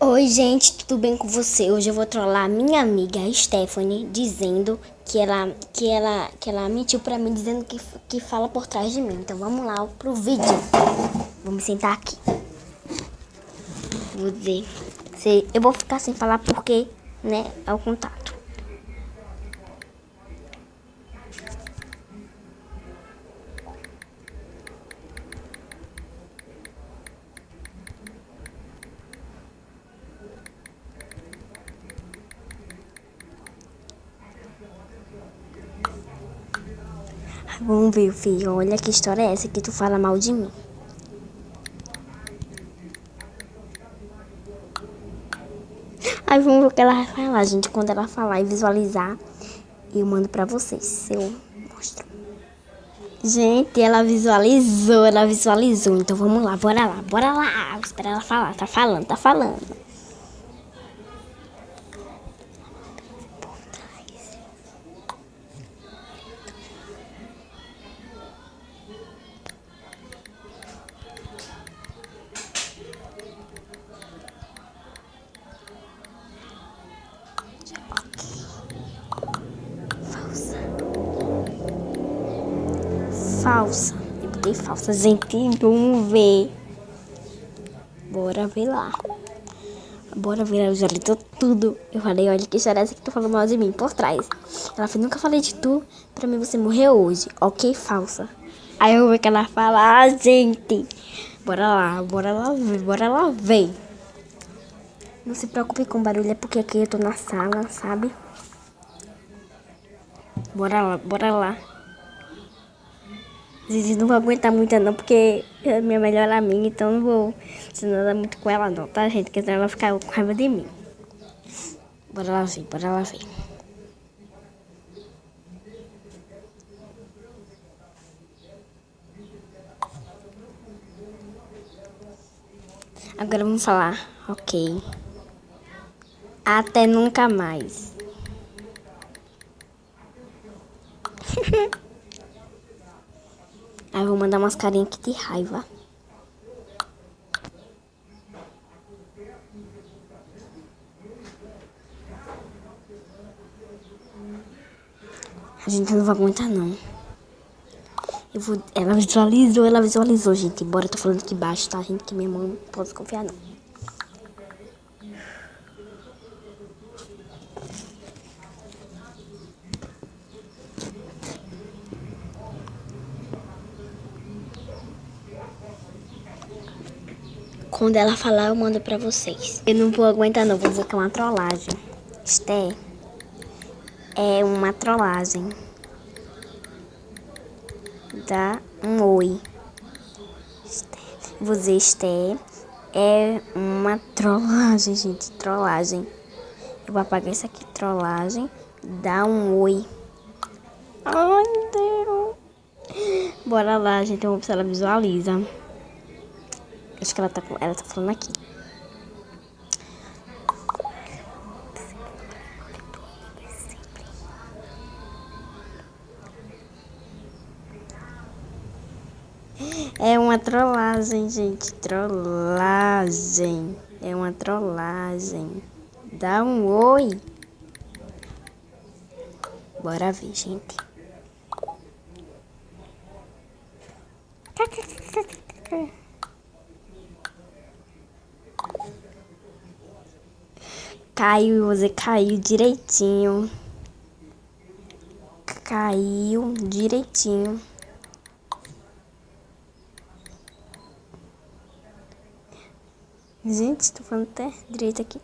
Oi, gente, tudo bem com você? Hoje eu vou trollar minha amiga Stephanie, dizendo que ela mentiu pra mim, dizendo que fala por trás de mim. Então vamos lá pro vídeo. Vamos sentar aqui. Vou dizer, eu vou ficar sem falar porque, né, é o contato. Vamos ver, filho. Olha que história é essa que tu fala mal de mim. Aí vamos ver o que ela vai falar, gente. Quando ela falar e visualizar, eu mando pra vocês. Eu mostro. Gente, ela visualizou. Então vamos lá, bora lá. Vou esperar ela falar. Tá falando. Falsa. Eu botei falsa, gente. Vamos ver. Bora ver lá. Eu já li tudo. Eu falei, olha que história é essa que tu falou mal de mim por trás. Ela falou, nunca falei de tu. Pra mim você morreu hoje. Ok, falsa. Aí eu vou ver que ela fala, gente. Bora lá ver. Não se preocupe com barulho, é porque aqui eu tô na sala, sabe? Bora lá. Zizi não vou aguentar muito não, porque é minha melhor amiga, então não vou se nada muito com ela não, tá, gente? Porque senão ela vai ficar com raiva de mim. Bora lá ver. Agora vamos falar, ok. Até nunca mais. Aí eu vou mandar umas carinhas aqui de raiva. A gente não vai aguentar não. Ela visualizou, gente. Embora eu tô falando aqui baixo, tá, gente? Que minha mãe não pode confiar não. Quando ela falar, eu mando pra vocês. Eu não vou aguentar não, vou dizer que é uma trollagem. Esté é uma trollagem. Dá um oi. Vou dizer, Esté é uma trollagem, gente. Trollagem. Eu vou apagar isso aqui, trollagem. Dá um oi. Ai, Deus. Bora lá, gente. Vamos ver se ela visualiza. Acho que ela tá falando aqui. É uma trollagem, gente. Trollagem. É uma trollagem. Dá um oi. Bora ver, gente. Caiu, você caiu direitinho. Caiu direitinho. Gente, tô falando até direito aqui.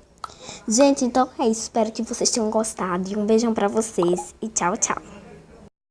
Gente, então é isso. Espero que vocês tenham gostado. E um beijão pra vocês. E tchau, tchau.